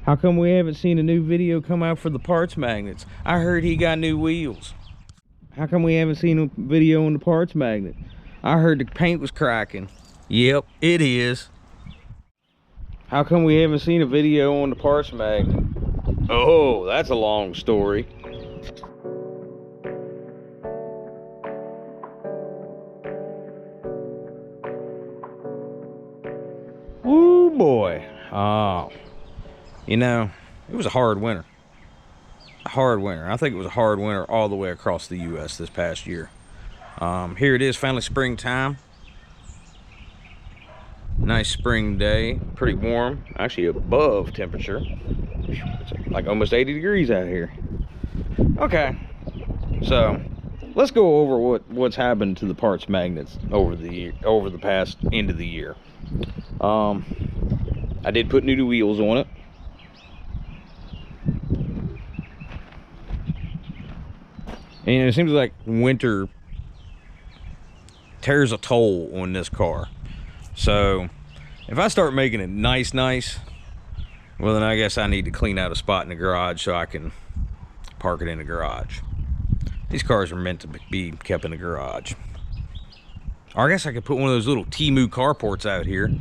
How come we haven't seen a new video come out for the parts magnets? I heard he got new wheels. How come we haven't seen a video on the parts magnet? I heard the paint was cracking. Yep, it is. How come we haven't seen a video on the parts magnet? Oh, that's a long story. Woo boy. Oh, you know, it was a hard winter. A hard winter. I think it was a hard winter all the way across the U.S. this past year. Here it is, finally springtime. Nice spring day, pretty warm, actually above temperature. It's like almost 80 degrees out here. Okay, so let's go over what's happened to the parts magnets over the past end of the year. I did put new wheels on it. And it seems like winter tears a toll on this car. So if I start making it nice, well then I guess I need to clean out a spot in the garage so I can park it in the garage. These cars are meant to be kept in the garage. Or I guess I could put one of those little Temu carports out here.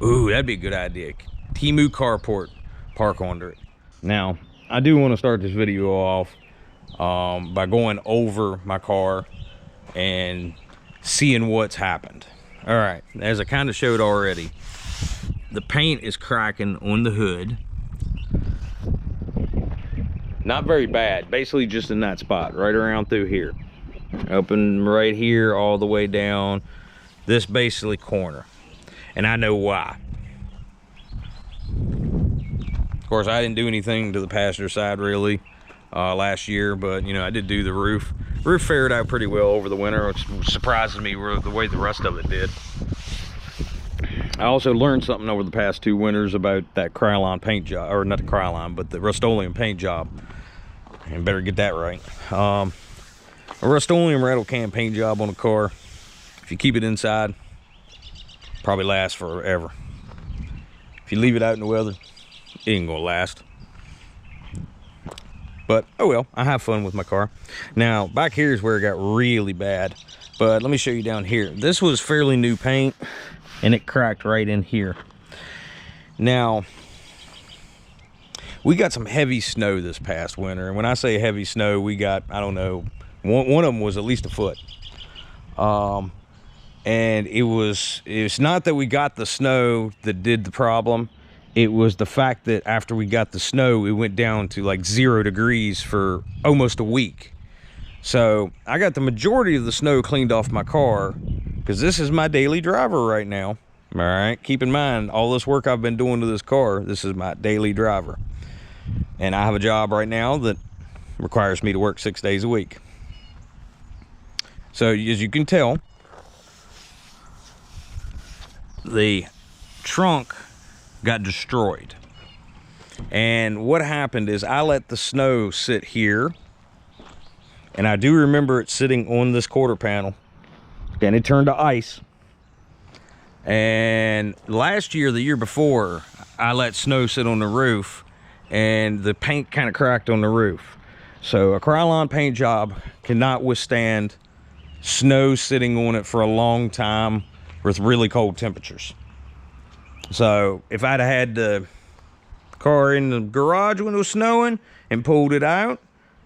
Ooh, that'd be a good idea. Temu carport, park under it. Now, I do want to start this video off by going over my car and seeing what's happened. All right, as I kind of showed already, the paint is cracking on the hood. Not very bad, basically just in that spot, right around through here. Open right here, all the way down this basically corner. And I know why. Of course, I didn't do anything to the passenger side really last year, but you know, I did do the roof. Roof fared out pretty well over the winter, which surprises me the way the rest of it did. I also learned something over the past 2 winters about that Krylon paint job, or not the Krylon, but the Rust-Oleum paint job. And better get that right. A Rust-Oleum rattle can paint job on a car, if you keep it inside, probably lasts forever. If you leave it out in the weather, it ain't gonna last. But oh well, I have fun with my car. Now back here is where it got really bad, but let me show you down here. This was fairly new paint and it cracked right in here. Now we got some heavy snow this past winter, and when I say heavy snow, we got, I don't know, one of them was at least a foot. And it's not that we got the snow that did the problem. It was the fact that after we got the snow, it went down to like 0 degrees for almost a week. So I got the majority of the snow cleaned off my car, because this is my daily driver right now. All right, keep in mind, all this work I've been doing to this car, this is my daily driver. And I have a job right now that requires me to work 6 days a week. So as you can tell, the trunk got destroyed. And what happened is I let the snow sit here, and I do remember it sitting on this quarter panel, and it turned to ice. And last year, the year before, I let snow sit on the roof, and the paint kind of cracked on the roof. So a Krylon paint job cannot withstand snow sitting on it for a long time with really cold temperatures. So if I'd had the car in the garage when it was snowing and pulled it out,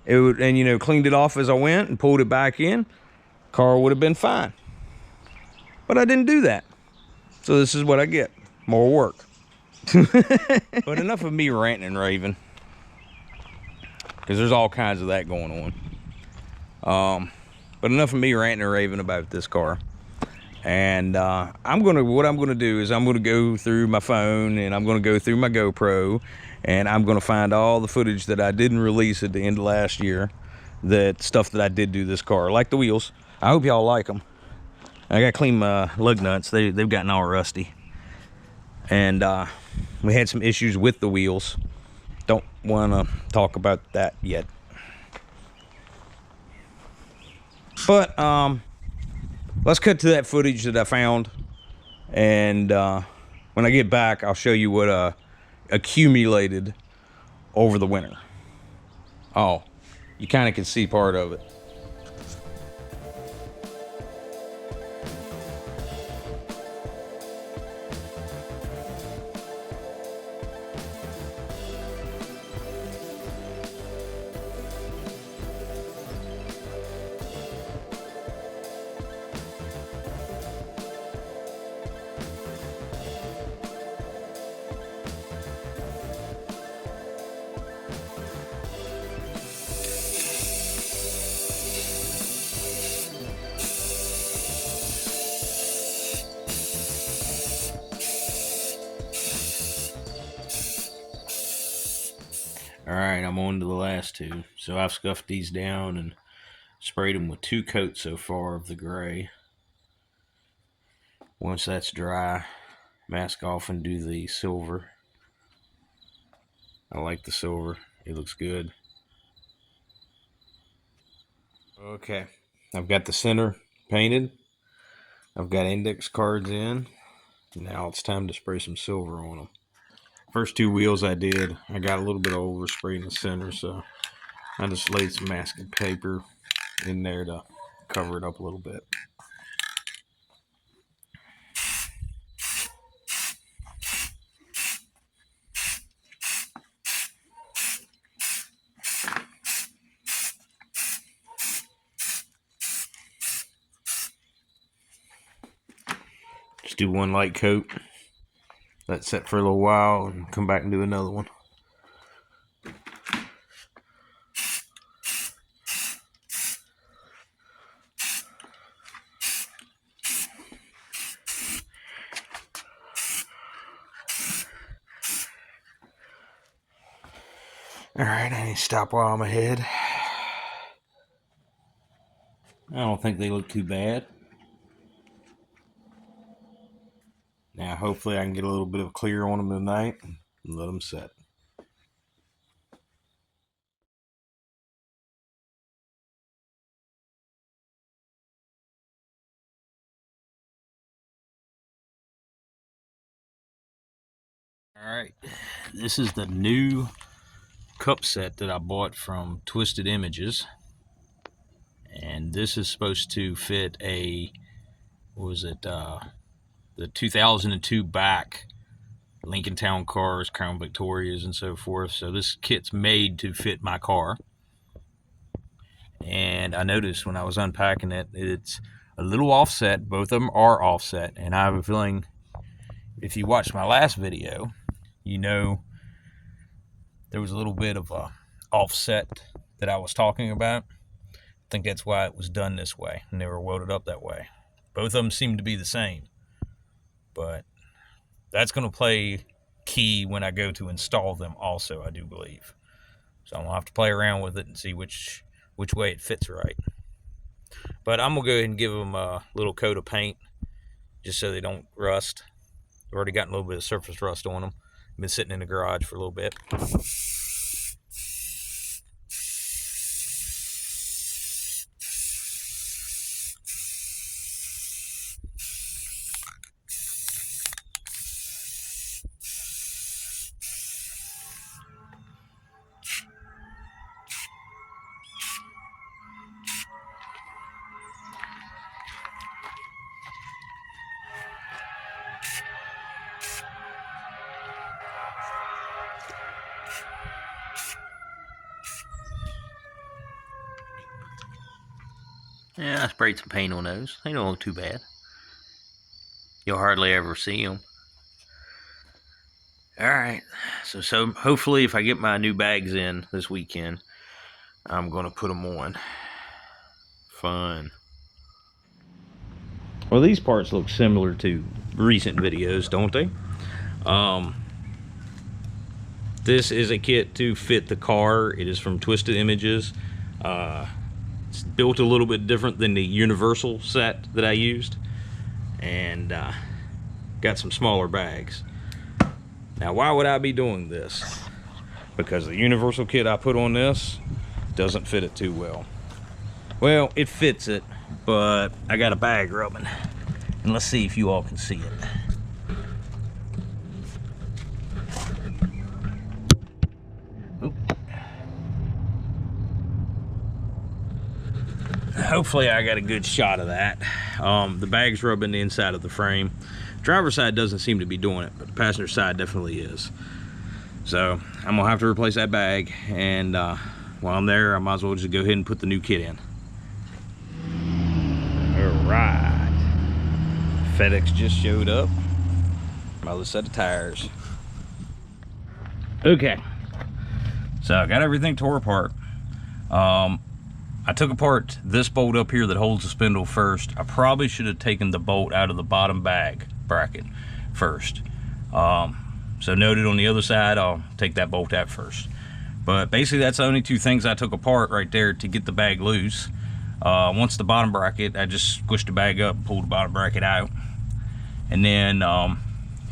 it would, and you know, cleaned it off as I went and pulled it back in, car would have been fine. But I didn't do that. So this is what I get, more work. But enough of me ranting and raving, because there's all kinds of that going on. But enough of me ranting and raving about this car. And what I'm gonna do is I'm gonna go through my phone, and I'm gonna go through my GoPro, and I'm gonna find all the footage that I didn't release at the end of last year, that stuff that I did do this car, like the wheels. I hope y'all like them. I gotta clean my lug nuts. They've gotten all rusty. And we had some issues with the wheels. Don't wanna talk about that yet. But let's cut to that footage that I found, and when I get back, I'll show you what accumulated over the winter. Oh, you kind of can see part of it. All right, I'm on to the last two. So I've scuffed these down and sprayed them with 2 coats so far of the gray. Once that's dry, mask off and do the silver. I like the silver. It looks good. Okay, I've got the center painted. I've got index cards in. Now it's time to spray some silver on them. First 2 wheels I did, I got a little bit of overspray in the center, so I just laid some masking paper in there to cover it up a little bit. Just do 1 light coat, let it set for a little while, and come back and do another one. Alright, I need to stop while I'm ahead. I don't think they look too bad. Now, hopefully I can get a little bit of clear on them tonight and let them set. Alright, this is the new cup set that I bought from Twisted Images. And this is supposed to fit a, what was it, the 2002 back Lincoln Town cars, Crown Victorias, and so forth. So this kit's made to fit my car. And I noticed when I was unpacking it, it's a little offset. Both of them are offset. And I have a feeling, if you watched my last video, you know there was a little bit of a offset that I was talking about. I think that's why it was done this way, and they were welded up that way. Both of them seem to be the same, but that's going to play key when I go to install them also, I do believe. So I'm going to have to play around with it and see which way it fits right. But I'm going to go ahead and give them a little coat of paint just so they don't rust. I've already gotten a little bit of surface rust on them. Been sitting in the garage for a little bit. Yeah, I sprayed some paint on those. They don't look too bad. You'll hardly ever see them. Alright, so hopefully if I get my new bags in this weekend, I'm going to put them on. Fun. Well, these parts look similar to recent videos, don't they? This is a kit to fit the car. It is from Twisted Images. It's built a little bit different than the universal set that I used, and got some smaller bags. Now, why would I be doing this? Because the universal kit I put on this doesn't fit it too well. Well, it fits it, but I got a bag rubbing, and let's see if you all can see it. Oh, hopefully I got a good shot of that. The bag's rubbing the inside of the frame. Driver's side doesn't seem to be doing it, but the passenger side definitely is. So I'm gonna have to replace that bag, and while I'm there, I might as well just go ahead and put the new kit in. All right, FedEx just showed up. My other set of tires. Okay, so I got everything tore apart. I took apart this bolt up here that holds the spindle first. I probably should have taken the bolt out of the bottom bag bracket first. So noted on the other side, I'll take that bolt out first. But basically that's the only two things I took apart right there to get the bag loose. Once the bottom bracket, I just squished the bag up, pulled the bottom bracket out, and then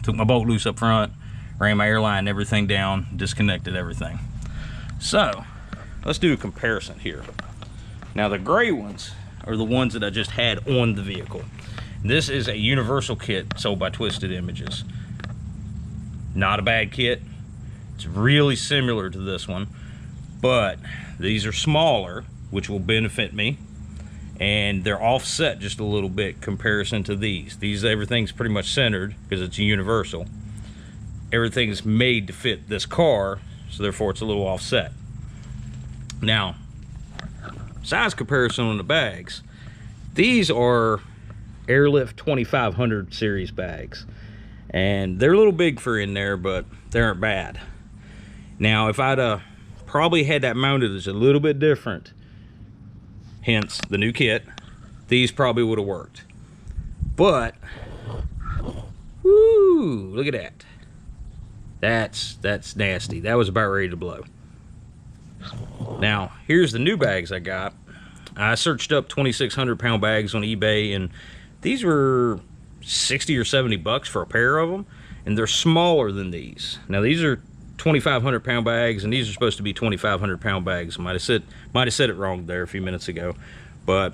took my bolt loose up front, ran my airline and everything down, disconnected everything. So let's do a comparison here. Now the gray ones are the ones that I just had on the vehicle. This is a universal kit sold by Twisted Images. Not a bad kit. It's really similar to this one, but these are smaller, which will benefit me, and they're offset just a little bit comparison to these. Everything's pretty much centered because it's a universal. Everything's made to fit this car, so therefore it's a little offset. Now, size comparison on the bags, these are Airlift 2500 series bags, and they're a little big for in there, but they aren't bad. Now if I'd probably had that mounted as a little bit different, hence the new kit, these probably would have worked. But whoo, look at that. That's nasty. That was about ready to blow. Now here's the new bags I got. I searched up 2,600 pound bags on eBay, and these were 60 or 70 bucks for a pair of them, and they're smaller than these. Now these are 2,500 pound bags, and these are supposed to be 2,500 pound bags. Might have said it wrong there a few minutes ago, but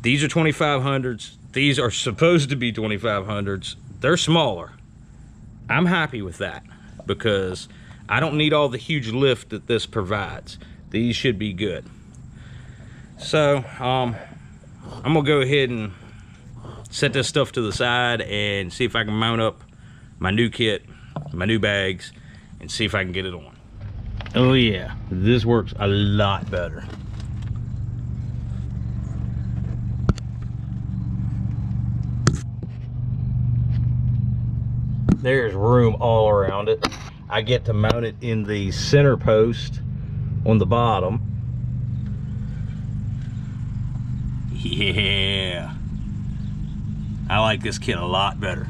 these are 2,500s. These are supposed to be 2,500s. They're smaller. I'm happy with that because I don't need all the huge lift that this provides. These should be good. So I'm gonna go ahead and set this stuff to the side and see if I can mount up my new kit, my new bags, and see if I can get it on. Oh yeah, this works a lot better. There's room all around it. I get to mount it in the center post on the bottom. Yeah, I like this kit a lot better.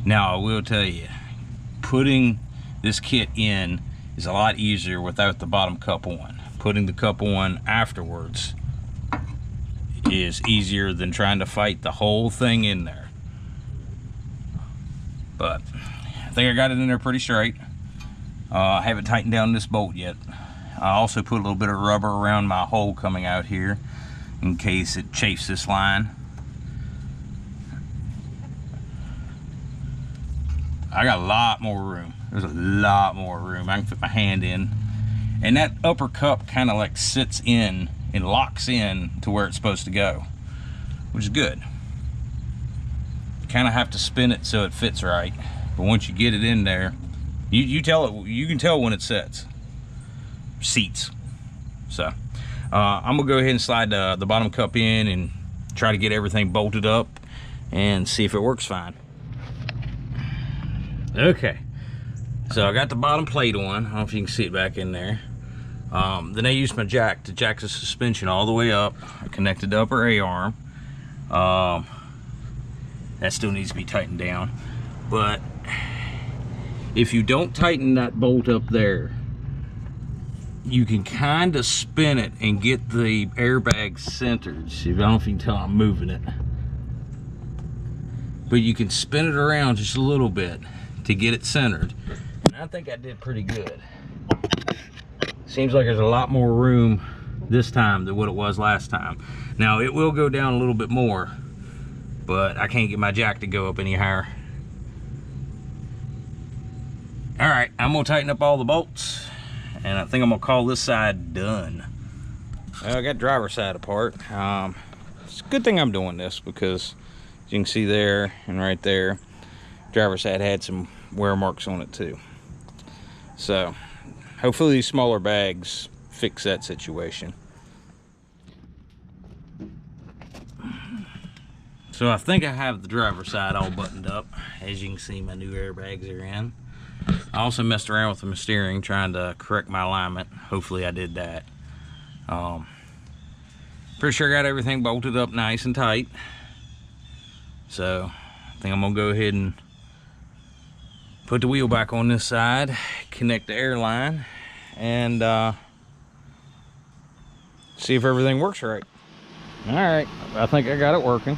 Now I will tell you, putting this kit in is a lot easier without the bottom cup on. Putting the cup on afterwards is easier than trying to fight the whole thing in there. But I think I got it in there pretty straight. I haven't tightened down this bolt yet. I also put a little bit of rubber around my hole coming out here in case it chafes this line. I got a lot more room. There's a lot more room. I can fit my hand in. And that upper cup kind of like sits in and locks in to where it's supposed to go, which is good. You kind of have to spin it so it fits right. But once you get it in there, you can tell when it sets. Seats. So I'm gonna go ahead and slide the bottom cup in and try to get everything bolted up and see if it works fine. Okay, so I got the bottom plate on. I don't know if you can see it back in there. Then I used my jack to jack the suspension all the way up. I connected the upper A-arm. That still needs to be tightened down, but if you don't tighten that bolt up there, you can kind of spin it and get the airbag centered. See, I don't know if you can tell I'm moving it, but you can spin it around just a little bit to get it centered, and I think I did pretty good. Seems like there's a lot more room this time than what it was last time. Now it will go down a little bit more, but I can't get my jack to go up any higher. All right, I'm gonna tighten up all the bolts, and I think I'm gonna call this side done. I got driver's side apart. It's a good thing I'm doing this because as you can see there and right there, driver's side had some wear marks on it too. So hopefully these smaller bags fix that situation. So I think I have the driver's side all buttoned up. As you can see, my new airbags are in. I also messed around with my steering trying to correct my alignment. Hopefully I did that. Pretty sure I got everything bolted up nice and tight. So I think I'm gonna go ahead and put the wheel back on this side, connect the air line, and see if everything works right. All right, I think I got it working.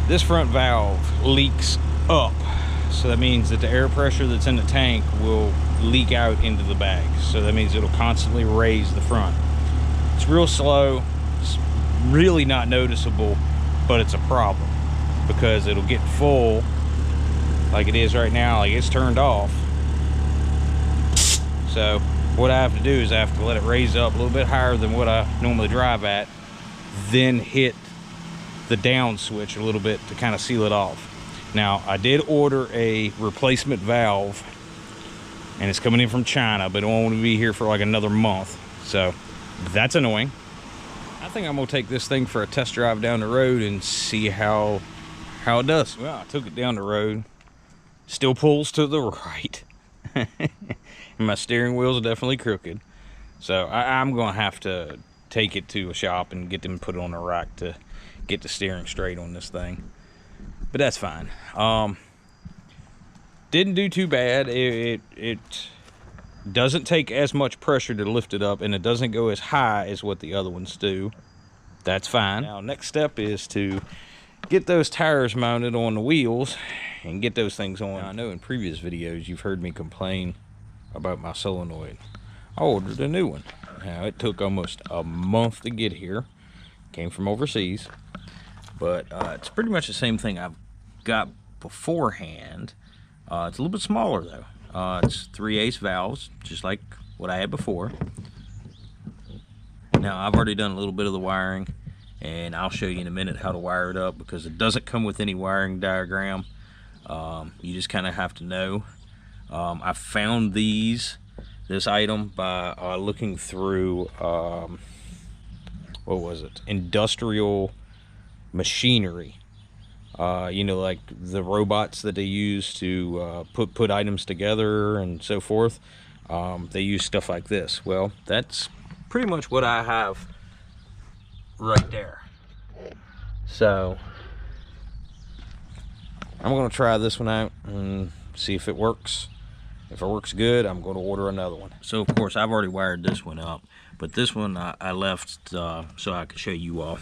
This front valve leaks up, so that means that the air pressure that's in the tank will leak out into the bag. So that means it'll constantly raise the front. It's real slow, it's really not noticeable, but it's a problem because it'll get full like it is right now, like it's turned off. So what I have to do is I have to let it raise up a little bit higher than what I normally drive at, then hit the down switch a little bit to kind of seal it off. Now I did order a replacement valve and it's coming in from China, but it won't be here for like another month, so that's annoying. I think I'm gonna take this thing for a test drive down the road and see how it does. Well, I took it down the road, still pulls to the right. And my steering wheels are definitely crooked, so I'm gonna have to take it to a shop and get them put it on the rack to get the steering straight on this thing, but that's fine. Didn't do too bad. It doesn't take as much pressure to lift it up, and it doesn't go as high as what the other ones do. That's fine. Now next step is to get those tires mounted on the wheels and get those things on. Now, I know in previous videos you've heard me complain about my solenoid. I ordered a new one. Now it took almost a month to get here. Came from overseas, but it's pretty much the same thing I've got beforehand. It's a little bit smaller though. It's 3/8 valves, just like what I had before. Now I've already done a little bit of the wiring, and I'll show you in a minute how to wire it up because it doesn't come with any wiring diagram. You just kind of have to know. I found this item by looking through what was it? Industrial machinery. You know, like the robots that they use to put items together and so forth. They use stuff like this. Well, that's pretty much what I have right there. So I'm gonna try this one out and see if it works. If it works good, I'm going to order another one. So of course I've already wired this one up, but this one I left so I could show you all.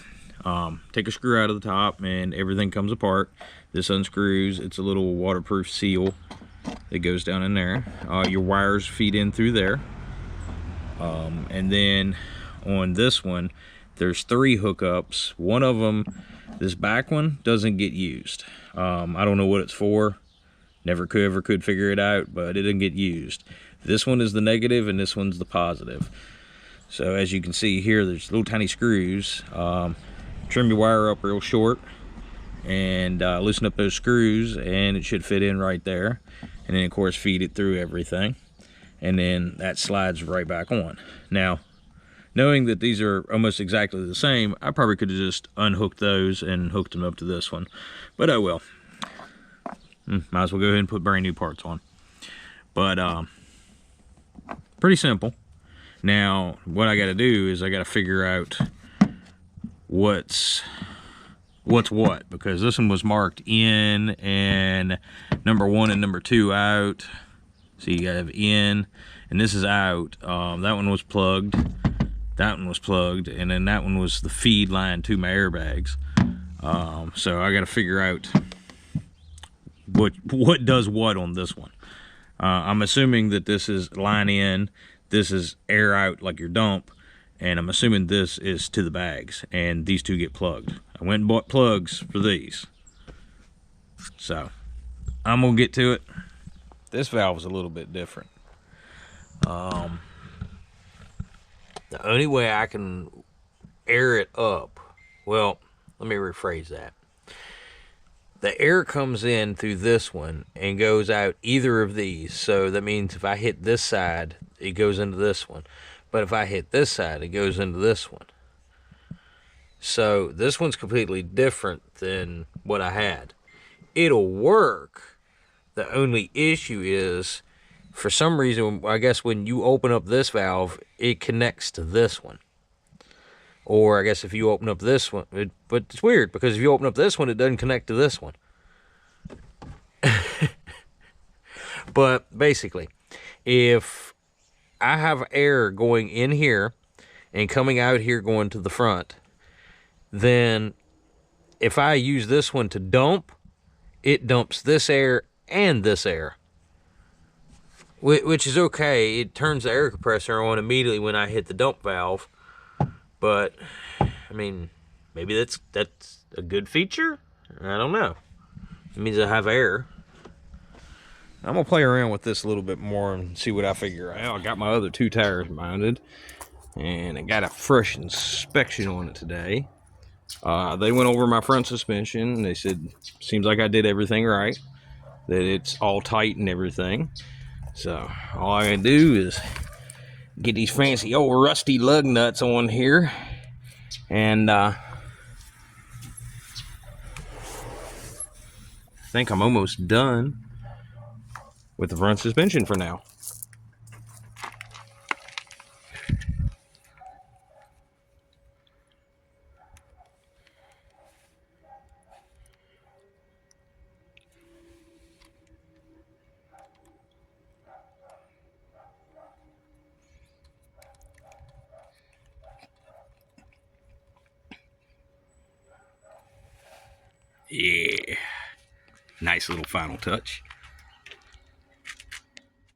Take a screw out of the top and everything comes apart. This unscrews. It's a little waterproof seal that goes down in there. Your wires feed in through there. And then on this one, there's 3 hookups. One of them, this back one, doesn't get used. I don't know what it's for. Never could figure it out, but it didn't get used. This one is the negative and this one's the positive. So as you can see here, there's little tiny screws. Trim your wire up real short and loosen up those screws, and it should fit in right there. And then of course feed it through everything, and then that slides right back on. Now, knowing that these are almost exactly the same, I probably could have just unhooked those and hooked them up to this one, but oh well. Might as well go ahead and put brand new parts on. But pretty simple. Now what I got to do is I got to figure out what's what, because this one was marked in and number 1 and number 2 out. So you gotta have in, and this is out. That one was plugged, that one was plugged, and then that one was the feed line to my airbags. So I gotta figure out what does what on this one. I'm assuming that this is line in, this is air out like your dump, and I'm assuming this is to the bags, and these two get plugged. I went and bought plugs for these. So, I'm gonna get to it. This valve is a little bit different. The only way I can air it up, well, let me rephrase that. The air comes in through this one and goes out either of these. So that means if I hit this side, it goes into this one. But if I hit this side, it goes into this one. So this one's completely different than what I had. It'll work. The only issue is, for some reason, I guess when you open up this valve, it connects to this one. Or I guess if you open up this one, but it's weird because if you open up this one, it doesn't connect to this one. But basically, if I have air going in here and coming out here going to the front, then if I use this one to dump, it dumps this air and this air. Which is okay. It turns the air compressor on immediately when I hit the dump valve. But, I mean, maybe that's a good feature? I don't know. It means I have air. I'm going to play around with this a little bit more and see what I figure out. I got my other two tires mounted, and I got a fresh inspection on it today. They went over my front suspension, and they said, seems like I did everything right, that it's all tight and everything. So, all I gotta do is get these fancy old rusty lug nuts on here, and I think I'm almost done with the front suspension for now. Yeah, nice little final touch.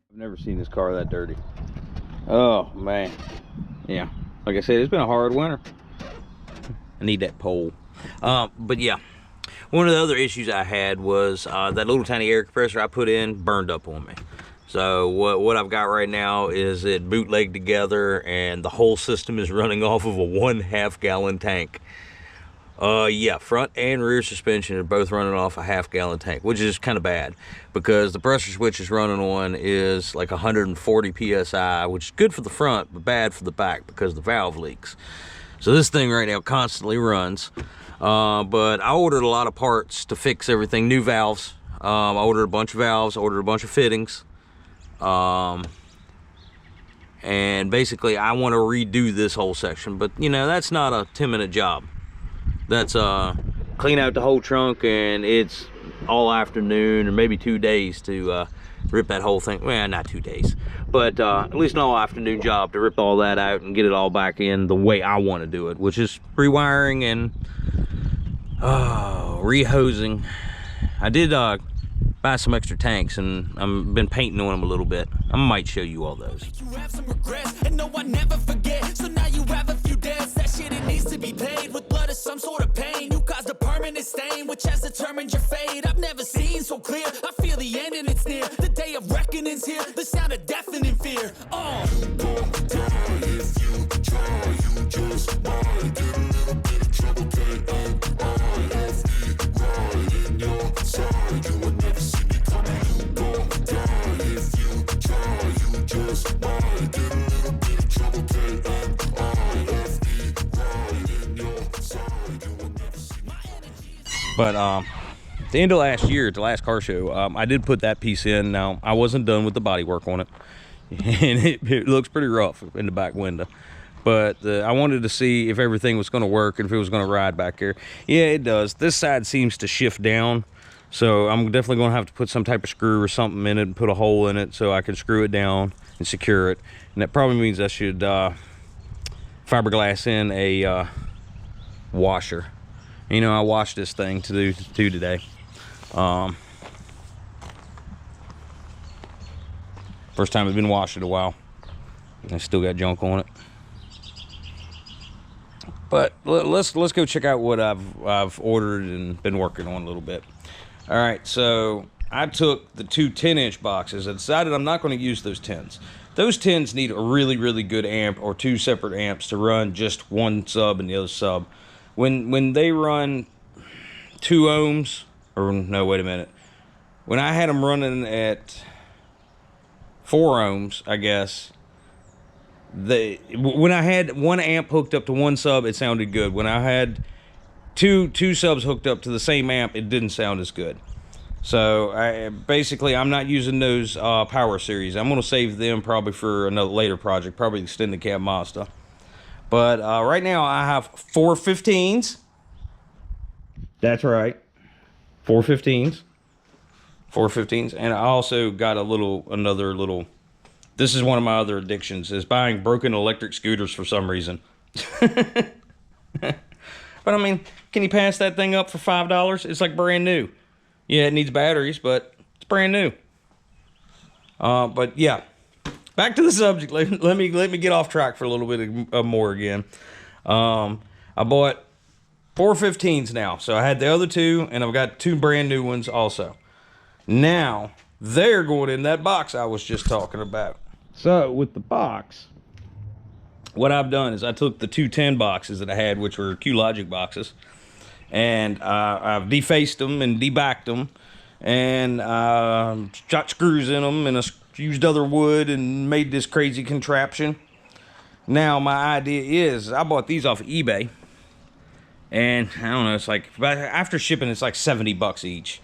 I've never seen this car that dirty. Oh man, yeah, like I said, it's been a hard winter. I need that pole. But yeah, one of the other issues I had was that little tiny air compressor I put in burned up on me. So what I've got right now is it bootlegged together, and the whole system is running off of a 1.5 gallon tank. Yeah, front and rear suspension are both running off a 1/2 gallon tank, which is kind of bad because the pressure switch is running on is like 140 psi, which is good for the front but bad for the back because the valve leaks. So this thing right now constantly runs. But I ordered a lot of parts to fix everything, new valves. I ordered a bunch of valves, ordered a bunch of fittings. And basically I want to redo this whole section, but you know, that's not a 10-minute job. That's clean out the whole trunk, and it's all afternoon or maybe 2 days to rip that whole thing. Well, not 2 days, but at least an all afternoon job to rip all that out and get it all back in the way I want to do it, which is rewiring and rehosing. I did buy some extra tanks, and I've been painting on them a little bit. I might show you all those. You have some regrets, and no, I never forget. So now you have a few debts. That shit, it needs to be paid with blood or some sort of pain. You caused a permanent stain, which has determined your fate. I've never seen so clear. I feel the end and it's near. The day of reckoning's here. The sound of deafening fear. You don't die if you try. You just might get a little bit of trouble. K-O-I-F-E, right in your side. You will never see me coming. You don't die if you try. You just might get a little bit of trouble. K-O-I-F-E, right in your side. You will never see my energy. But at the end of last year, at the last car show, I did put that piece in. Now, I wasn't done with the body work on it, and it looks pretty rough in the back window. But I wanted to see if everything was going to work and if it was going to ride back here. Yeah, it does. This side seems to shift down, so I'm definitely going to have to put some type of screw or something in it and put a hole in it so I can screw it down and secure it. And that probably means I should fiberglass in a washer. You know, I washed this thing to do today. First time it's been washed in a while. I still got junk on it. But let's go check out what I've ordered and been working on a little bit. All right, so I took the two 10-inch boxes. I decided I'm not going to use those 10s. Those 10s need a really good amp or two separate amps to run just one sub and the other sub. When they run 2 ohms, or no, wait a minute. When I had them running at 4 ohms, I guess, when I had 1 amp hooked up to 1 sub, it sounded good. When I had two subs hooked up to the same amp, it didn't sound as good. So I'm not using those power series. I'm going to save them probably for another later project, probably extended cab Mazda. But right now I have 4 15s. That's right, 4 15s. 4 15s, and I also got another little. This is one of my other addictions, is buying broken electric scooters for some reason. But I mean, can you pass that thing up for $5? It's like brand new. Yeah, it needs batteries, but it's brand new. But yeah, back to the subject. Let me get off track for a little bit more again. I bought 4 15s now, so I had the other 2, and I've got 2 brand new ones also. Now they're going in that box I was just talking about. So with the box, what I've done is I took the 2 10 boxes that I had, which were Q-Logic boxes, and I've defaced them and debacked them, and shot screws in them, and I used other wood and made this crazy contraption. Now my idea is, I bought these off of eBay, and I don't know, it's like, after shipping, it's like $70 each,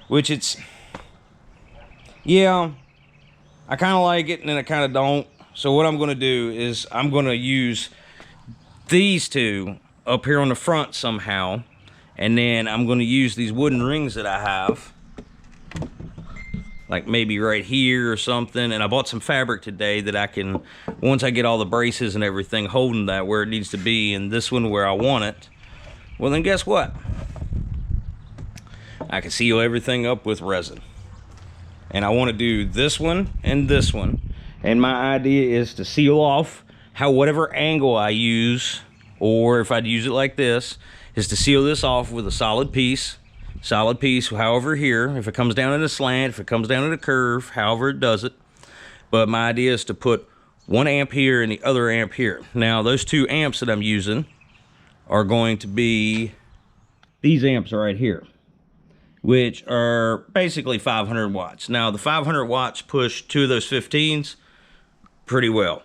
which yeah, I kind of like it and then I kind of don't. So what I'm going to do is I'm going to use these 2 up here on the front somehow, and then I'm going to use these wooden rings that I have, like maybe right here or something. And I bought some fabric today that I can, once I get all the braces and everything holding that where it needs to be, and this one where I want it, well then guess what? I can seal everything up with resin. And I want to do this one and this one. And my idea is to seal off whatever angle I use, or if I'd use it like this, is to seal this off with a solid piece, however here, if it comes down in a slant, if it comes down in a curve, however it does it. But my idea is to put 1 amp here and the other amp here. Now those 2 amps that I'm using are going to be these amps right here, which are basically 500 watts. Now the 500 watts push 2 of those 15s pretty well.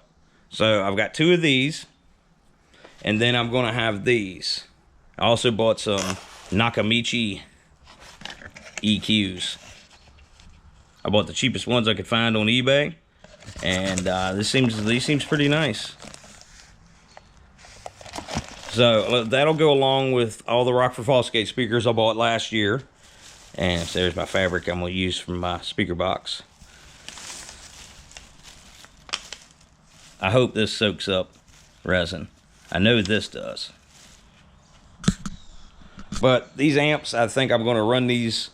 So I've got 2 of these, and then I'm gonna have these. I also bought some Nakamichi EQs. I bought the cheapest ones I could find on eBay, and these seems pretty nice. So that'll go along with all the Rockford Fallskate speakers I bought last year. And so there's my fabric I'm going to use from my speaker box. I hope this soaks up resin. I know this does. But these amps, I think I'm going to run these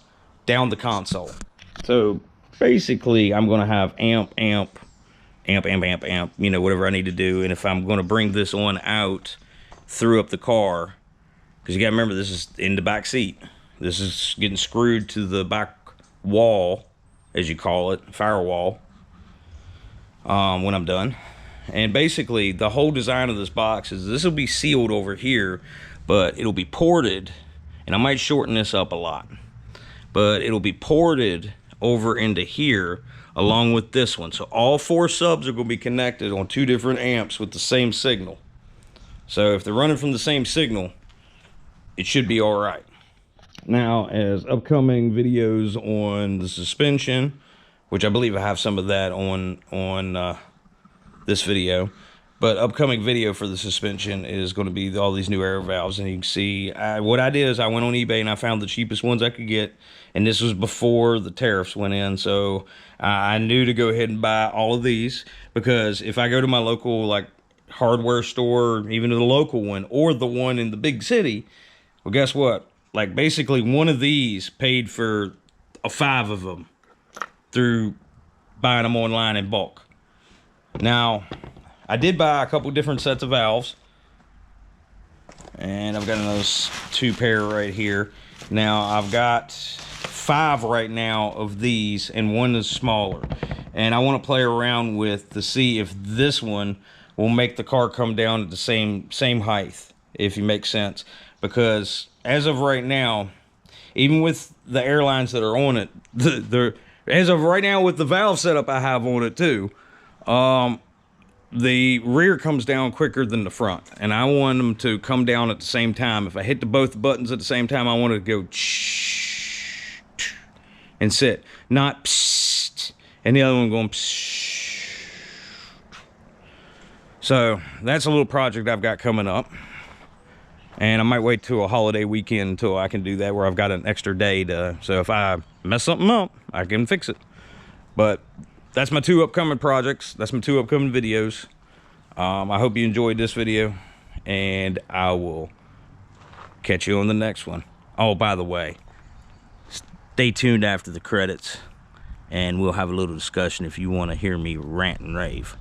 down the console. So basically I'm going to have amp, you know, whatever I need to do. And if I'm going to bring this on out through up the car, because you got to remember, this is in the back seat. This is getting screwed to the back wall, as you call it, firewall, when I'm done. And basically, the whole design of this box is this will be sealed over here, but it'll be ported, and I might shorten this up a lot, but it'll be ported over into here along with this one. So all 4 subs are going to be connected on 2 different amps with the same signal. So if they're running from the same signal, it should be all right. Now, as upcoming videos on the suspension, which I believe I have some of that on this video, but upcoming video for the suspension is going to be all these new air valves. And you can see what I did is I went on eBay and I found the cheapest ones I could get, and this was before the tariffs went in. So I knew to go ahead and buy all of these, because if I go to my local like hardware store, even to the local one or the one in the big city, well, guess what? Like basically one of these paid for 5 of them through buying them online in bulk. Now, I did buy a couple different sets of valves, and I've got those 2 pair right here. Now I've got 5 right now of these, and 1 is smaller, and I want to play around with to see if this one will make the car come down at the same height, if you make sense. Because as of right now, even with the airlines that are on it, as of right now with the valve setup I have on it too, the rear comes down quicker than the front, and I want them to come down at the same time. If I hit both buttons at the same time, I want it to go and sit, not psst, and the other one going psst. So that's a little project I've got coming up, and I might wait till a holiday weekend until I can do that, where I've got an extra day to, so if I mess something up, I can fix it. But that's my 2 upcoming projects. That's my 2 upcoming videos. I hope you enjoyed this video, and I will catch you on the next one. Oh, by the way, stay tuned after the credits, and we'll have a little discussion if you want to hear me rant and rave.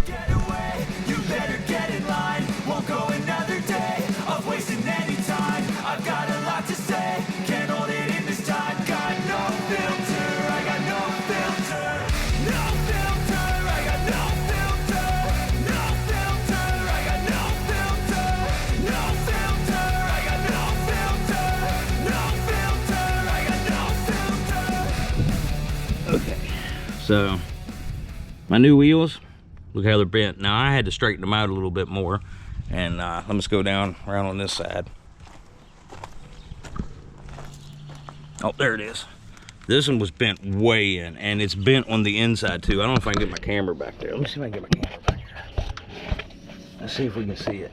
Get away, you better get in line. Won't go another day of wasting any time. I've got a lot to say, can't hold it in this time. Got no filter, I got no filter. No filter, I got no filter. No filter, I got no filter. No filter, I got no filter. No filter, I got no filter. Okay, so my new wheels, look how they're bent. Now I had to straighten them out a little bit more, and let's go down around on this side. Oh, there it is. This one was bent way in, and it's bent on the inside too. I don't know if I can get my camera back there. Let me see if I can get my camera back here. Let's see if we can see it.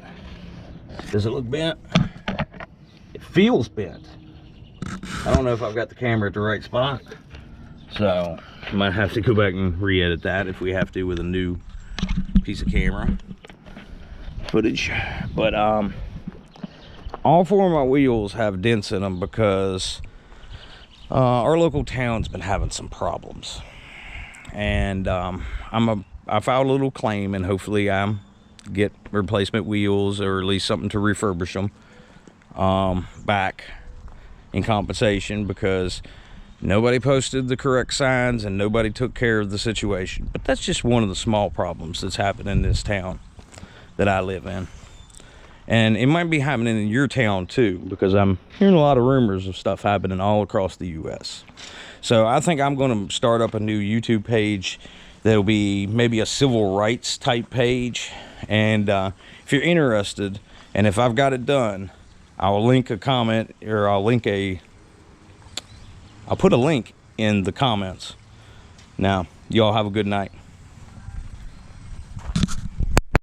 Does it look bent? It feels bent. I don't know if I've got the camera at the right spot, so I might have to go back and re-edit that if we have to with a new piece of camera footage. But all 4 of my wheels have dents in them because our local town's been having some problems, and I filed a little claim, and hopefully I get replacement wheels, or at least something to refurbish them back in compensation, because nobody posted the correct signs and nobody took care of the situation. But that's just one of the small problems that's happening in this town that I live in. And it might be happening in your town too, because I'm hearing a lot of rumors of stuff happening all across the US. So I think I'm going to start up a new YouTube page that'll be maybe a civil rights type page. And if you're interested, and if I've got it done, I'll link a comment, or I'll put a link in the comments. Now, y'all have a good night.